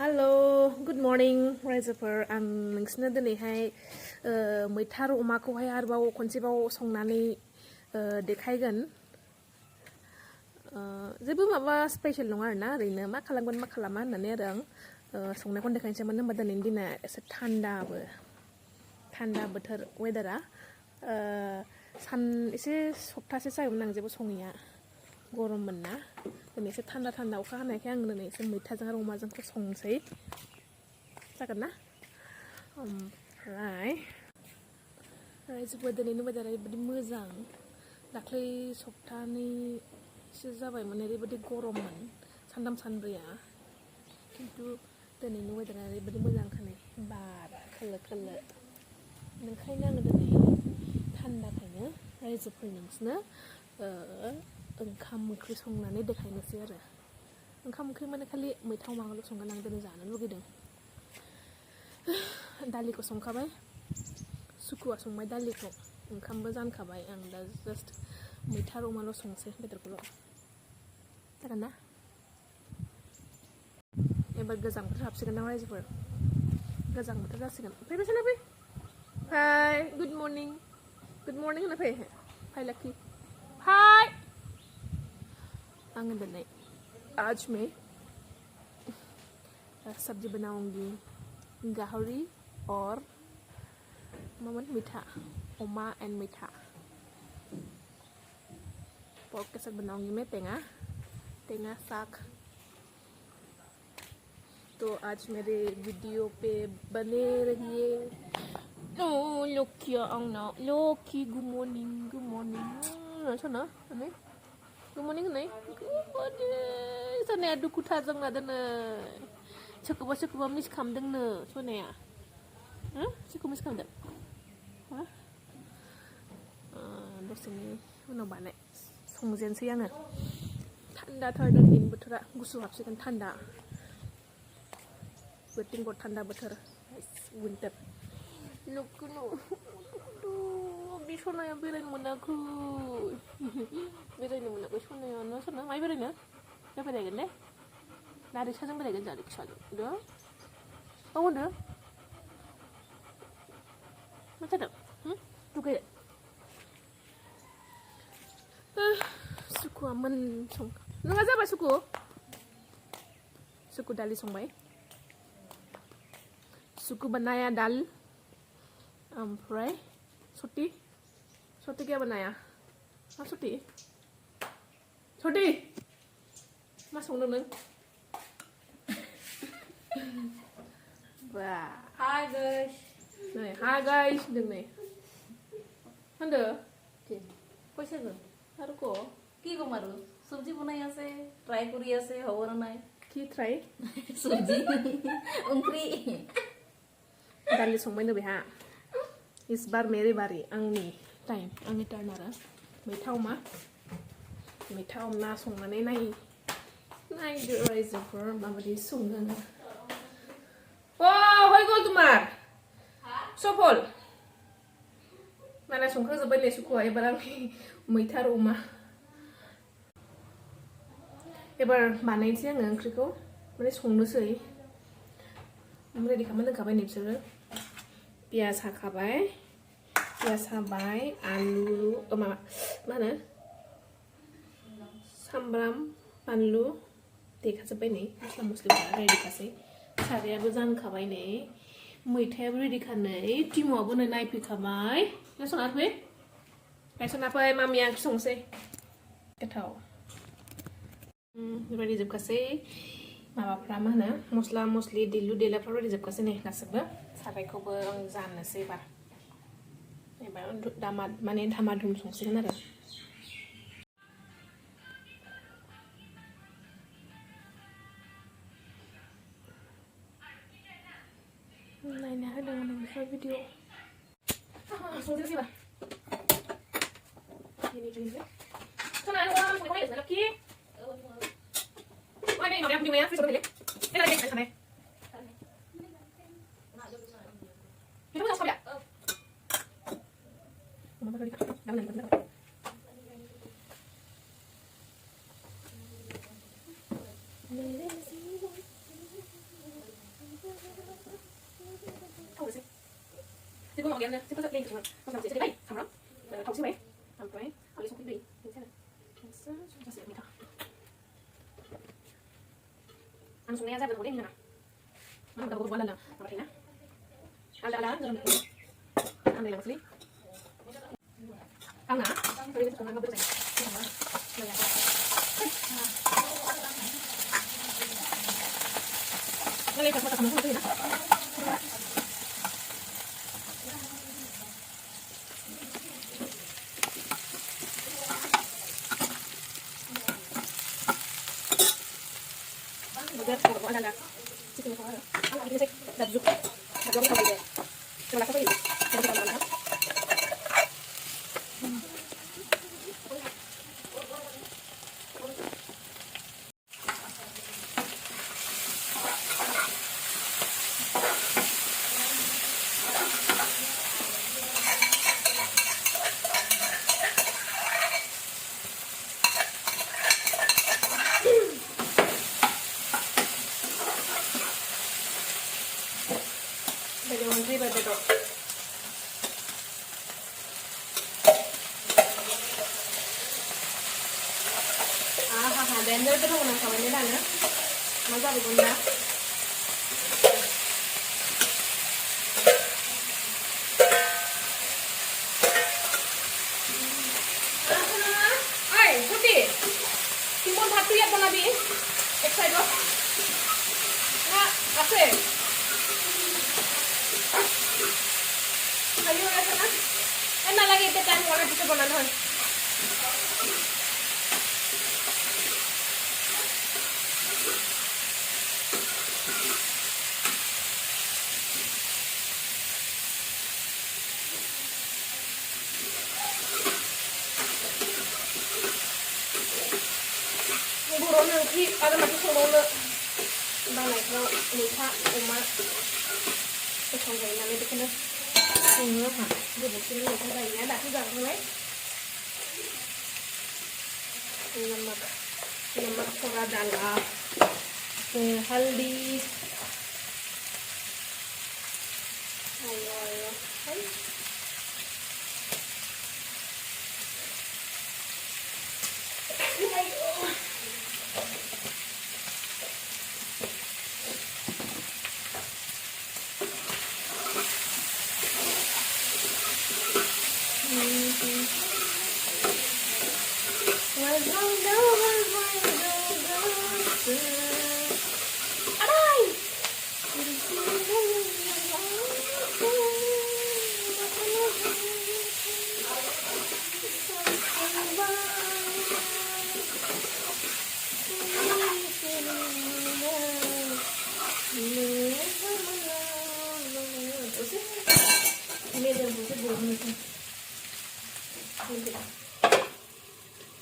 Hello, good morning, रायजोफोर आं नोंसिनो दिनैहाय मैथा आरो अमाखौहाय आरोबाव खनसेबाव संनानै देखायगोन जेबो माबा स्पेशल नङा आरोना ओरैनो मा खालामगोन मा खालामा होननानै आरो आं संनायखौ देखायनोसै मानो होनबा दिनैनि दिना एसे थान्दा बोथोर वेदारा एसे सप्तासे जायोमोन आं जेबो सङैया गरममोन ना दिनै एसे थान्दा अखा हानायखाय आं दिनै एसे मैथाजों आरो अमाजोंखौ संसै जागोन ना ओमफ्राय रायजोफोर दिनैनि वेदारा ओरैबायदि मोजां दाख्लै सप्तानैसो जाबायमोन ओरैबायदि गरममोन सानथाम सानब्रैया खिन्थु दिनैनि वेदारा ओरैबायदि मोजांखा नै बार खोलो ओंखायनो आङो दिनै थान्दाखायनो रायजोफोर नोंसिनो ओंखाम ओंख्रि संनानै देखायनोसै आरो ओंखाम ओंख्रि माने खालि मैथा अमाखौल' संगोन आं दिनै जानो लुगैदों दालिखौ संखाबाय सुकुआ संबाय दालिखौ ओंखामबो जानखाबाय आं दा जास्ट मैथा आरो अमाल' संसै बेदरखौल' जागोन ना एबार गोजां बोथोर हाबसिगोन ना रायजोफोर गोजां बोथोर जासिगोन फैबायसैना फै हाय गुड मर्निं होनना फै लाखि हाय आंगे दिनै आज मैं सब्जी बनाऊंगी गाहरी और मीठा ओमा एंड मीठा पोर्क के साथ बनाऊंगी मैं टेंगा साग तो आज मेरे वीडियो पे बने रहिए लोकी गुड मॉर्निंग सोना Good morning, Angni. Good morning. Soalnya ada kuta jeng ada ne. Cukup miss kamdeng ne. Soalnya, cukup miss kamdeng. Hah? Dosanya, mana banyak. Songjian siang ne. Tanda third din betul lah. Gusu hapsikan tanda. Waiting for tanda betul. Winter. Look. Bisonaya berein monaku. बेरायनो मोनाखै सनायानो सोरना माइ बेरायनो दा बेरायगोन दे नारिसाजों बेरायगोन जोंहा रिक्साजों दो औ होनदो मा जादों दुगैदो सुकुआ नोंहा जाबाय सुकु दालि संबाय सुकु बनाया दाल ओमफ्राय सती क्या बनाया मा सती Sorry, mas ngomong neng. Wah. Hi guys. Nih, hi guys, deng nih. Anda? Okay. Kau siapa? Haru ko? Ki ko maru? Subji bunai ase, try kuri ase, hawa nai. Ki try? Subji, ungkri. Dali songbai nabi ha. Is bar mere bari, angni time, angni turn ara. मैथा अमा संनानै नायदो रायजोफोर माबायदि सङो हय गल तुमार सफल माने संखांजोब्बाय नै सुकुआ एबार आं मैथा आरो अमा एबार बानायनोसै आङो ओंख्रिखौ माने संनोसै रेडि खालामना दोनखाबाय नै बिसोरो पियाज हाबाय आलु मा होनो सामब्राम बानलु देखाजोब्बाय नै मस्ला मस्लिफोरा रेडि खासै सारायाबो जानखाबाय नै मैथायाबो रेडि खा नै टिमुआबो नै नायफैखाबाय नायसना फै मामिया ओंख्रि संसै गोथाव रेडि जोबखासै माबाफ्रा मा होनो मस्ला मस्लि दिलु देलाफ्रा रेडि जोबखासै नै गासैबो सारायखौबो आं जाननोसै एबार माने धामाधुम संसिगोन आरो नायनो होदोंमोन बेफोर भिडिअ संजोबसै बा खोनानो वा संनायखौ नायगासिनो लक्की वा नै माबाया फुदिंनाया फ्रिजआव दोनलै खानाय बेखौ मोजां सावल्या अमा बागै गाबोन नांगोन ghiền chứ có rất lên không làm gì đây thằng đó thòng xíu mấy thòng cáiเอาเลยส่งไปดิเห็นใช่ไหมจะเสียไม่ทันอันส่งเนี่ยจะเป็นตัวเองนะมันจะบอกว่าอะไรนะมาทีนะอะไรอะไรจะเป็นอันไหนล่ะสิเอาหนาไปเลยส่งงานก็ไปใส่ก็เลยจะมาทำมันก็ได้นะBiar kalau ada nggak sih kalau ada, kalau ini sih dari juga, dari juga kalau ada, kalau aku ini, dari kita mana? Bwtwr betul. Blender itu mau nangkap ini dah ya, masa begini? Ay, putih. Timun satu ya bang Abi, excited loh. Nggak, asik. Ayo rasa kan? Enak lagi tekan warna kita bonan. Buron nanti ada macam semula. Balik kalau lupa umat. Không phải là lên được cái nữa không nữa hả được một cái này cái này nhá đặt cái dạng không đấy नमक थोड़ा डाला हल्दी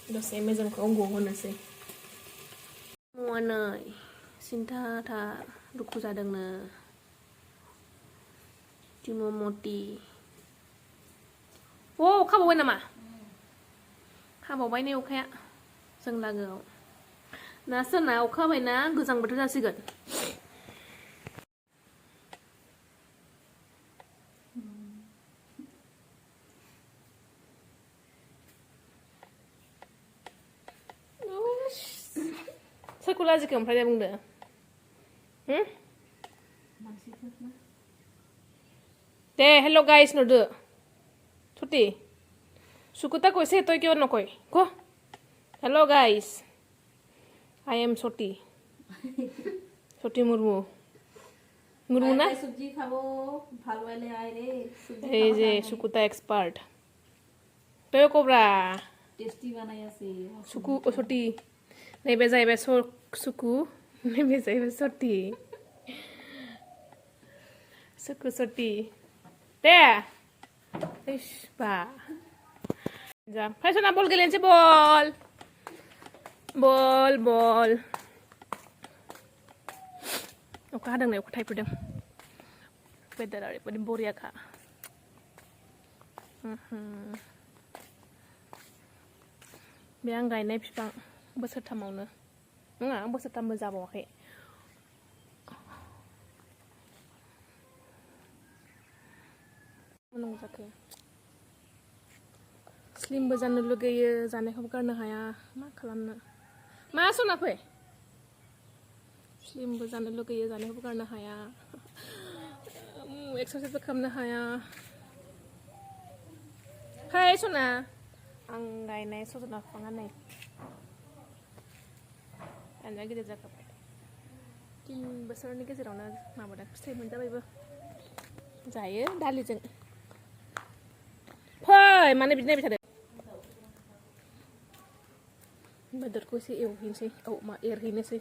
Đồ xe mấy dòng có ông gồm hơn là xe mua này xin tha tha đục ra đằng nè chỉ mua một tí ô không bao nè mà không bao bay nêu khẽ dừng là gạo na sơn nào không phải na cứ rằng bật ra xí gần Sekolah aja kamu pernah bunda, Deh, hello guys, nodu, Tuti, suku tak kau se toy kau nak kau, ko, hello guys, I am Soti, Soti Murmu, Murmu na? Subji khabo, bhalo wale ay re. Hey je, suku ta expert, toy kau bra, Tasty banaya se. suku Soti. Này bây giờ bé số suku, này bây giờ bé số tì, suku số tì, thế, ish ba, giờ phải số nào ball cái lên chứ ball, ông cá đằng này có thay phải đằng, bây giờ là phải bồi cả, bé ăn gai này phải bớt thầm màu nữa, đúng không? Bớt thầm mới ra bỏ hết. नंगौ जाखो स्लिमबो जानो लुगैयो जानायखौबो गारनो हाया मा खालामनो मा सना फै स्लिमबो जानो लुगैयो जानायखौबो गारनो हाया एक्सारसाइसबो खालामनो हाया हाय सना आं गायनाय सजना बिफाङा नै दानिया गिदिर जाखाबाय 3 बोसोरनि गेजेरावनो माबादों फिथाइ मोनजाबायबो जायो दालिजों फै माने बिदि नायबाय थादों बेदरखौ एसे एवहैनोसै एरहैनोसै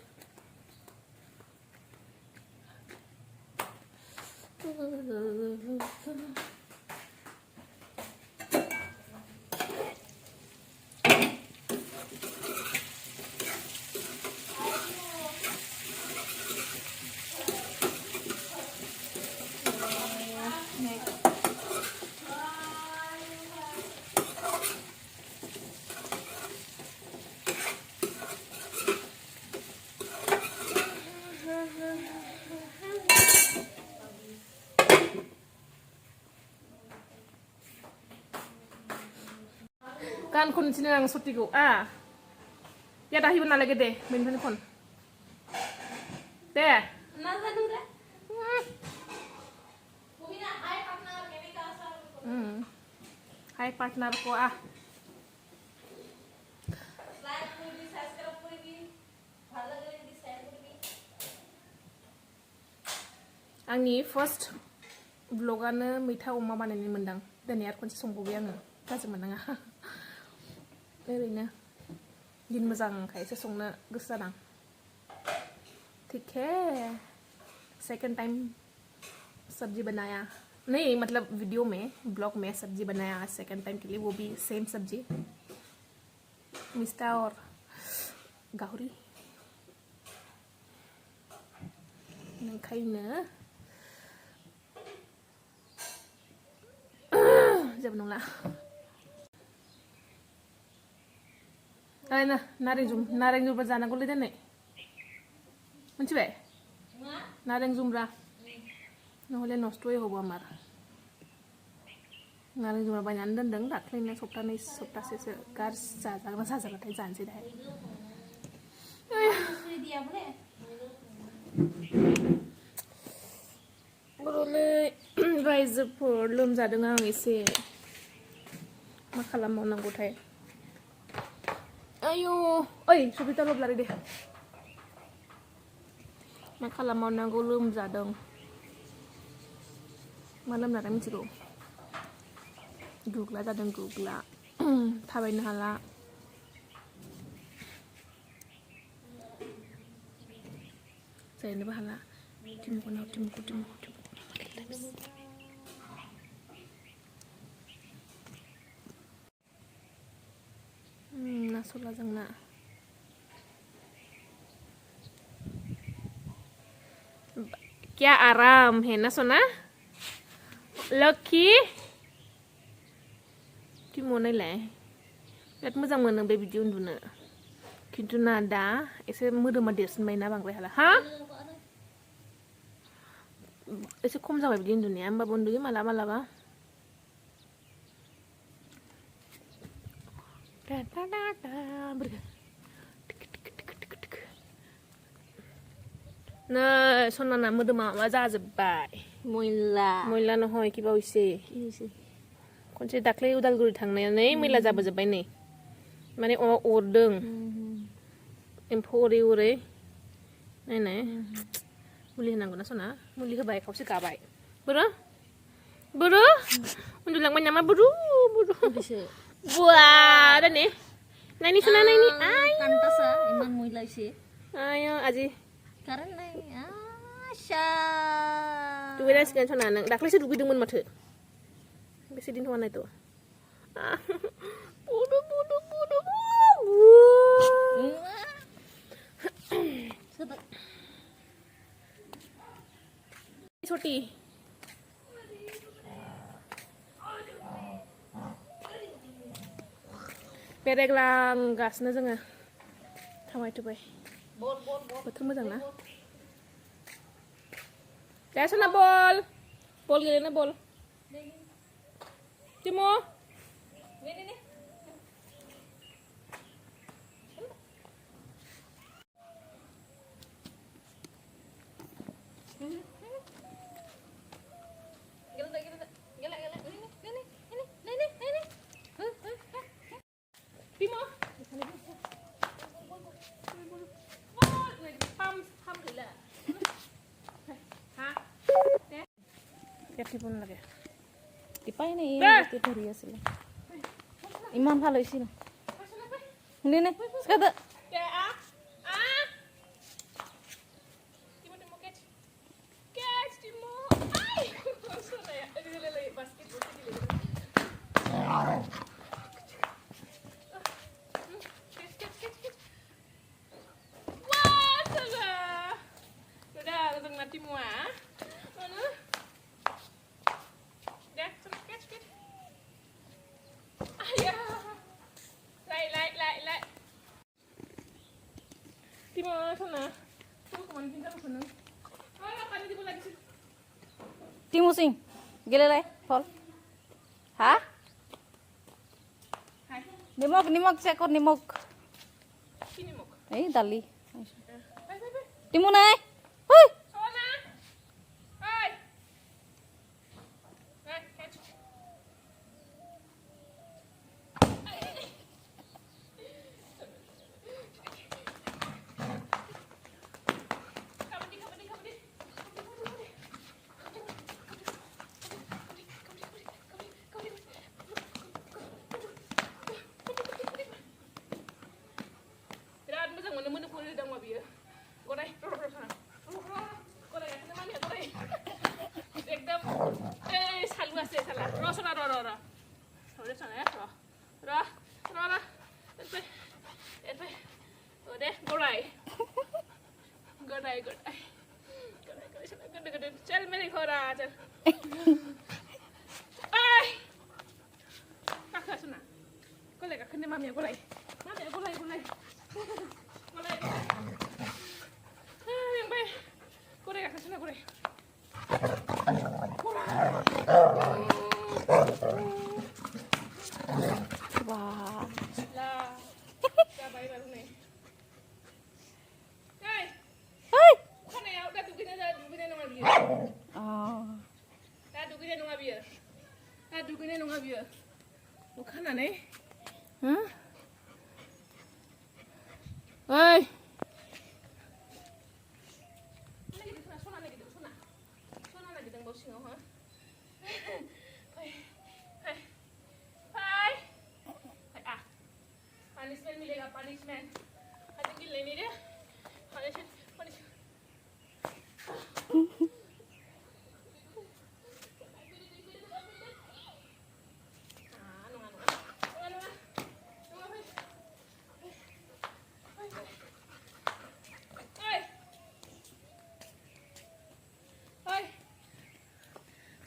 kan kun sini nang sotigo ya dah hiban lagi deh main kon deh Nasa dura. Hai partner ko Like kuri subscribe kuri bhalo lagele share kuri Angni first vlogano मैथा अमा बानायनो मोनदां दिनै आरो खनसे संबावबाय आङो गाज्रि मोननाङा ओरैनो दिन मोजांखायसो संनो गोसो जादों ठीक है सेकंड टाइम सब्जी बनाया नहीं मतलब वीडियो में ब्लॉग में सब्जी बनाया सेकंड टाइम के लिए वो भी सेम सब्जी मिस्ता और गाहरी नंखायनो जेबो नंला ना नारें जुमब्रा जानांगौलै दिनै मिथिबाय नारें जुमब्रा নহ'লে নষ্টই হ'ব আমাৰ नारें जुमब्रा बायनानै दोनदों दाख्लैनो सप्तासेसो गाज्रि जाजाबाथाय जानोसै दाहाय बर'लै रायजोफोर लोमजादों आं एसे मा खालामबावनांगौथाय आयु ओइ सबिता लबलारि दे मा खालामबावनांगौ लोमजादों मा लोमजादों मिथिगौ गुग्ला जादों गुग्ला थाबायनो हाला जायनोबो हाला टिमुखौ नासला जोंना क्या आराम है ना सोना लकी टिमु नायलाय बिराद मोजां मोनो बे बिदि उन्दुनो खिन्थु ना दा एसे मोदोमा देरसिनबाय ना बांद्राय हाला हा एसे खम जाबाय बिदि उन्दुनाया होमबाबो उन्दुयो मालाबा नै सनाना मोदोमा माबा जाजोब्बाय मैला নহয় কিবা হইছে खनसे दाख्लै उदालगुरि थांनानै मैला जाबोजोब्बाय नै माने अरदों एम्फौ अरै नायनाय मुलि होनांगौ ना सना मुलि होबाय खावसे गाबाय बुरु उन्दुलांबाय नामा बुरु बुवा दाने नायनि सना नायनि kantasa iman मैला एसे आयो आजि karan nai asha दुगैनांसिगोन सना नों दाख्लैसो दुगैदोंमोन माथो बेसे दिन हवा नायथ' छोटी बेरायग्लांगासिनो जोङो थाबाय बोथोर मोजां ना दा सना बल गेलेनो बल Timo. Nih. Timo. Pam gila. Hah? Tiap pun lagi. Ipai nih itu dari hasil. Imam halo isi no. Ini sekada. Timo catch. Catch Timo. Ay. Sorry ya. Lele basket catch. Wah, salah. Sudah, langsung mati semua. Mana? Dah, catch. Ayah. Lai. Timo sana. Timo kemana tinggal sana? Apa ni Timo lagi sih? Timu sing. Gelele, Pol. Hah? Hai. Nimok sekor nimok. Sini mau. Dali. Bye. Timu naik. Hoi. Sana. Hai. Catch. Mana pun dah mau biar. Gorai, sana. Gorai, kena mana gorai? Ekdam, salah. Sana. Udah sana ya, Roh. Entah. Udah, gorai. Sana gede. Cel meri khora, cel. Ay. Kakak sana. Gorai, kena mami gorai. Gorai. Yang baik. Gorai kakak sana gorai. Wah. Lah. Dah baik baru ni. Hey. Kana ya udah dugina nunga biar. Oh. Dah dugina nunga biar. Bukan aneh. Hah? Hey. Sona lagi tengok sini, ha? Hai. Punishment milega, punishment. Ada gila ni dia. Punishment.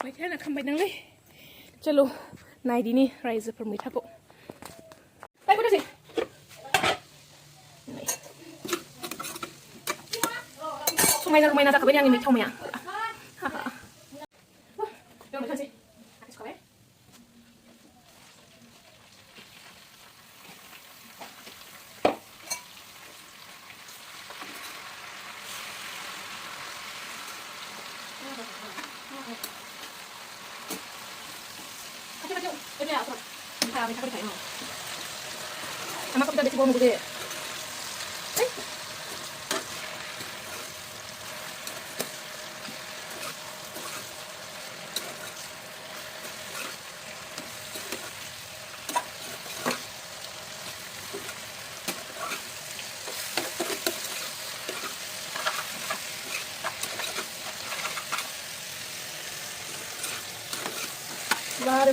Mai thana khambai nang le. Chalo, nai di ni rise per mai thako. Ai ko dasi. Sumai na ta kabeni ani mai thau mai. Yo mai thasi. Akis ko Ini apa? Kita pakai no. Ama kapita dito mo gede.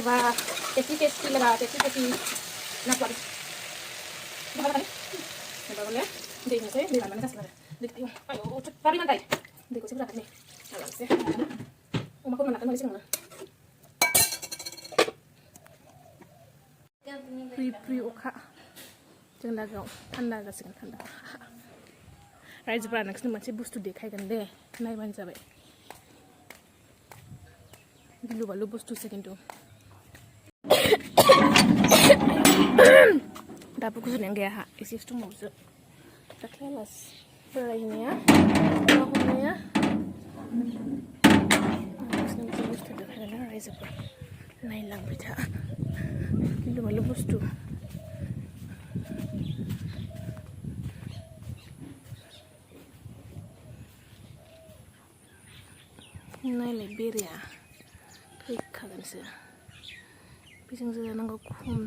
वाह tasty लगा tasty नाक वाली बाहर वाली बोले देखने से देखा मैंने कैसे देखती हूँ आयो सारी मन देखो सिर्फ रखने आराम से वो मको मना कर मुझे प्री ओखा जों लागोआव थान्दा जासिगोन थान्दा रायजोफोरा नोंसोरनो मोनसे बुस्थु देखायगोन दे नायबानो जाबाय गिलु बालु बुस्थुसो खिन्थु दाबो गुजुनायानो गैया हा एसेसो दंबावोसो दाख्लै आलासि बेरायहैनाया ना हमनाया मोनसे बुस्थु देखायगोन रायजोफोर नायलांबाय था गिलु बालु बुस्थु नायलाय बेरेया थैखागोनसो बेजों जानांगौ खम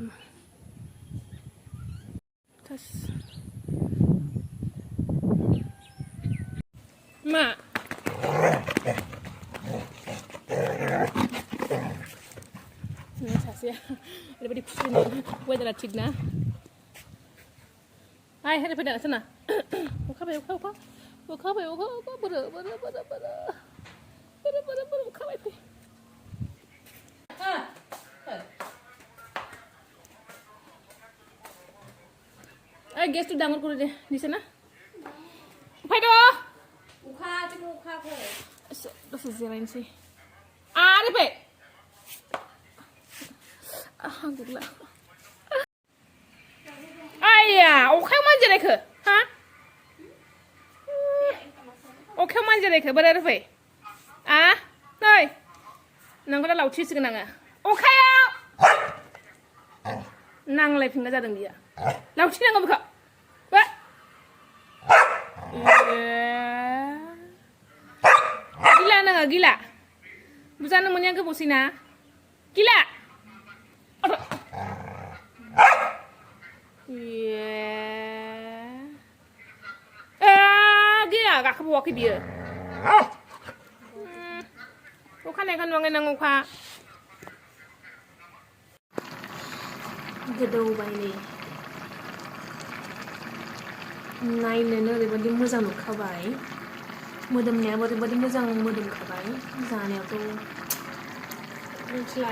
मा सासेया ओरैबायदि खुसि वेदारा थिग ना आइ हेरे फैदा सोना अखा हाबाय अखा हाबाय बोरो अखा हाबाय फै gas tu dangur kuru deh di sana. Apa itu? Ukha, cuma ukha kok. Terus zirain sih. Ada pe? Alhamdulillah. Ayah, ukha manja deh ke? Hah? Ukha manja deh ke? Berapa pe? Ah, nih. Nang kau dah lauci sih kenanga. Ukha ya. Nang lagi nggak jadi dia. Lauci nang buka. Gila nggak gila? Bisa nemunya ke posina? Gila? Aduh. Gila gak kebawa ke dia. Bukan kan wangen nang uka. Gedau bayi. नायनोनो ओरैबायदि मोजां नुखाबाय मोदोमनायाबो ओरैबायदि मोजां मोदोमखाबाय जानायावथ' मिथिला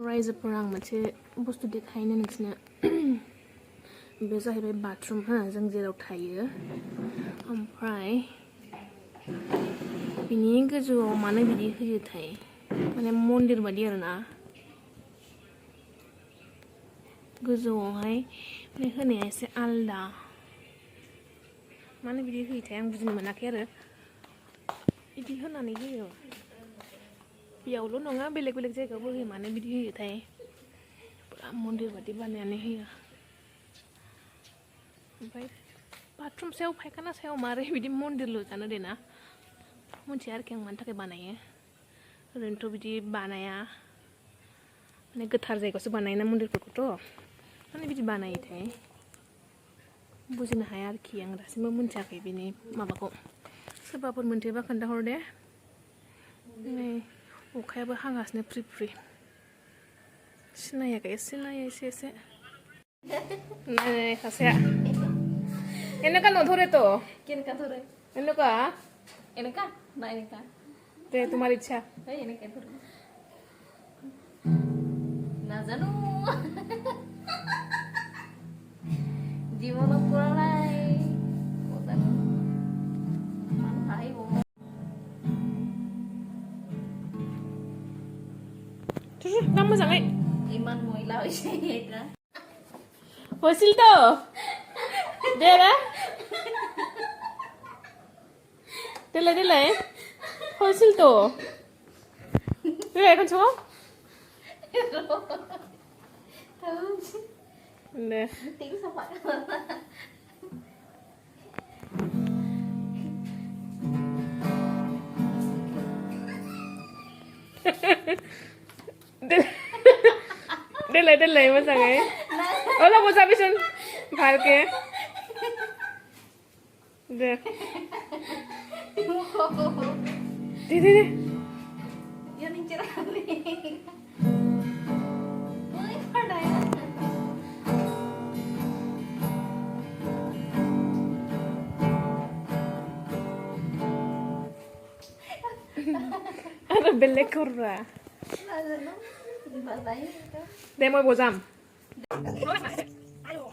रायजोफोर आं मोनसे बुस्थु देखायनो नोंसोरनो बे जाहैबाय बाथरुम हा जों जेराव थायो ओमफ्राय बिनि गोजौआव मानो बिदि होयोथाय माने मन्दिर बायदि आरोना गोजौआवहाय माने होनाया एसे आलदा माने बिदि होयोथाय आं बुजिनो मोनाखै आरो बिदि होनानै होयो बेयावल' नङा बेलेग बेलेग जायगायावबो होयो मानो बिदि होयोथाय पुरा मन्दिर बायदि बानायनानै होयो ओमफ्राय बाथरुम सायाव फायखाना सायाव मारै बिदि मन्दिर लुजानो देना मोनथिया आरोखि आं मानि थाखाय बानायो ओरैनोथ' बिदि बानाया माने गोथार जायगायावसो बानायोना मन्दिरफोरखौथ' माने बिदि बानायोथाय बुजिनो हाया आरोखि आं दासिमबो मोनथियाखै बिनि माबाखौ सोरबाफोर मोनथियोबा खोन्थाहर दे नै अखायाबो हागासिनो फ्रि फ्रि सिनायाखै सिनायो एसे नै सासेया Enak no thore to Ken ka thore? Enak ka? Na enak ka? दे तुम्हारी इच्छा Enak ka thore? Na janu. জীবনত কৰা নাই কতানো মান ভাইব কাম मोजाङै ইমান মহিলা হৈছে এটা হৈছিল তো দে রে দিলে হৈছিল তো তুই এখন ছো deh tiếng sao vậy Delay masangai. Ola mau sabisan bhalke. Deh. Deh. Yan yung tirali. Uy, pardaya. Ada belek korra. Ano? Di ba tayo ito? Demo bozam. Ayo.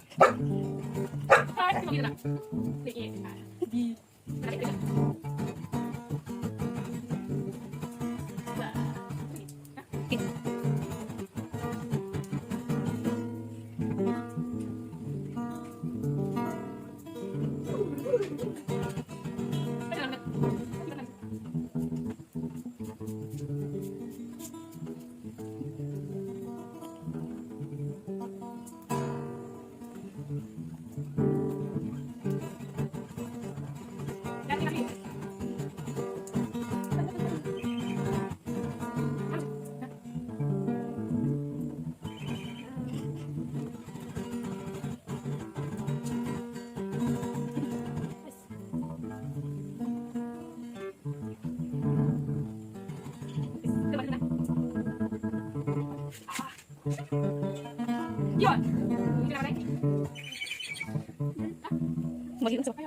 Mau gitu coba.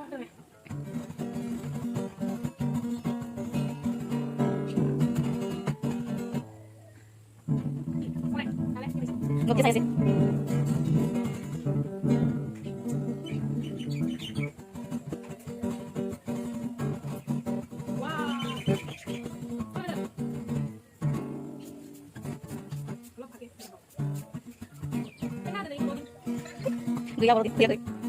Oke saya sih. Dia apa dia?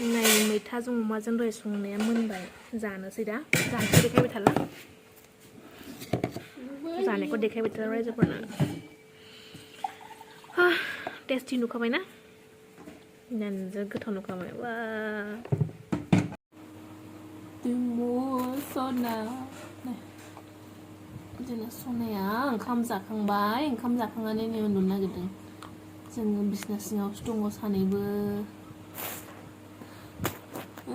Này मैथाजों अमाजों दहाय संनाया मोनबाय जानोसै दा जानायखौ देखायबाय थाला जानायखौ देखायबाय थाला रायजोफोरनो टेस्टि नुखाबाय ना नोंजों गोथाव नुखाबाय वा दुमु सना जोंना सनाया ओंखाम जाखांनानै नै उन्दुनो नागिरदों जोङो बिसना सिङावसो दङ सानैबो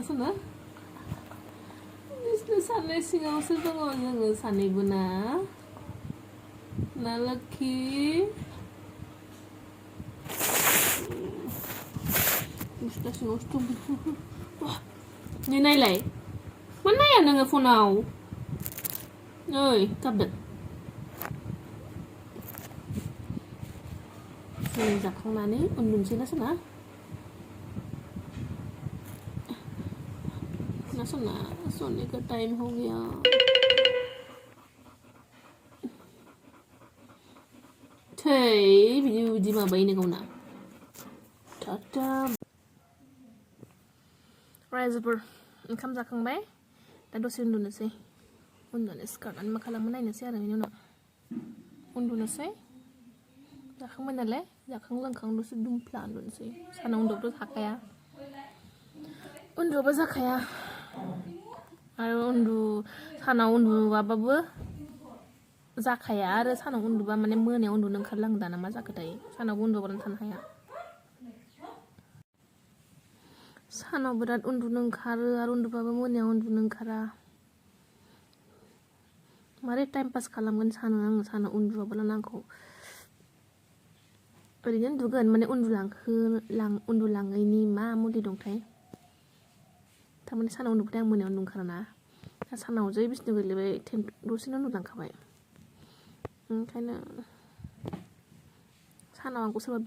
Sana? Bisnis sana singaw sa tungo ng sanay mo na. Nalaki. Sudah sengaja wah, ini nailai. Mana ya nengah phone Ơi, kabel. Mình giặt không này undun sana. Nó सोने का टाइम हो गया. Thầy, video gì mà bay này không nào? Tata. Raspberry. Oंखाम जाखांबाय. दा दसे उन्दुनोसै. उन्दुनो सिखारनानै मा खालामनो नायनोसै आरो बेनि उनाव. उन्दुनोसै. जाखांबाय नालाय, जाखां लोंखां दसे दुमफ्ला उन्दुनोसै. सानाव उन्दुबाथ' हाखाया. उन्दुबा जाखाया. आरो सानाव उन्दुआबाबो जाखाया आरो सानाव उन्दुबा माने मोनायाव उन्दुनो ओंखारलाङो दाना मा जाखोथाय सानाव उन्दुबानो थानो हाया सानाव बिराद उन्दुनो ओंखारो आरो उन्दुबाबो मोनायाव उन्दुनो ओंखारा मारै टाइम पास खालामगोन सानो आङो सानाव उन्दुआबालानो आंखौ ओरैनो उन्दुगोन माने उन्दुलाङैनि मा मुलि दंथाय थारमाने सानाव उन्दुबाथाय आं मोनायाव उन्दुनो ओंखाराना सानाव जै बिसिनायाव गोलैबाय दसेनो उन्दुलांखाबाय ओंखायनो सानाव आंखौ सोरबा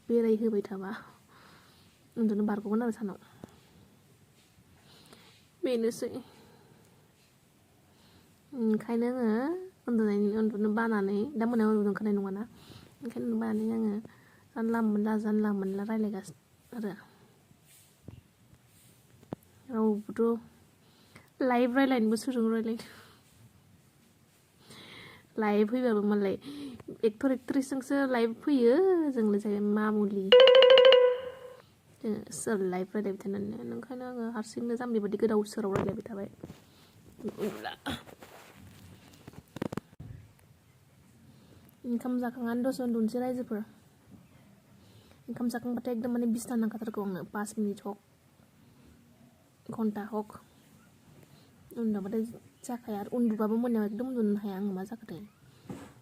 बेरायहोबाय थाबा उन्दुनो बारग'गोन आरो सानाव बेनोसै ओंखायनो आङो उन्दुनो बानानै दा मोनायाव उन्दुनो ओंखारनाय नङाना ओंखायनो बानानै आङो जानला मोनला रायलायगासिनो आरो रावबोथ' लाइभ रायलायनोबो सोरजों रायलायनो लाइभ फैबाबो मालाय एक्टर एक्ट्रेसजोंसो लाइभ फैयो जोंलाय जाय मामुलि सोर लाइभ रायलायबाय थानानै ओंखायनो आङो हारसिंनो जाम्बि बायदि गोदाव सोराव रायलायबाय थाबाय ओंखाम जाखांनानै दसे उन्दुनोसै रायजोफोर ओंखाम जाखांबाथाय एकदम माने बिसना नांखाथारगौ आंनो 5 मिनिट हक घन्टा हक उन्दुबाथाय जाखाया आरो उन्दुबाबो मोनायाव एकदम उन्दुनो हाया आङो मा जाखोथाय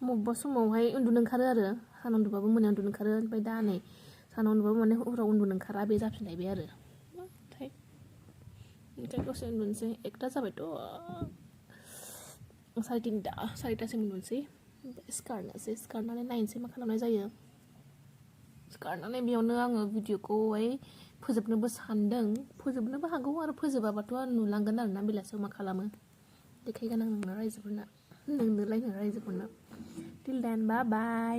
बबेबा समावहाय उन्दुनो ओंखारो आरो सानाव उन्दुबाबो मोनायाव उन्दुनो ओंखारो ओमफ्राय दा नै सानाव उन्दुबाबो माने हराव उन्दुनो ओंखारा बे जाफिनलायबाय आरो ओमफ्राय दसे उन्दुनोसै 1टा जाबायथ' 3:30 उन्दुनोसै सिखारनानै नायनोसै मा खालामनाय जायो सिखारनानै बेयावनो आङो भिडिअखौहाय फोजोबनोबो सानदों फोजोबनोबो हागौ आरो फोजोबाबाथ' नुलांगोन आरोना बेलासियाव मा खालामो देखायगोन आं नोंनो रायजोफोरनो टिल देन बाय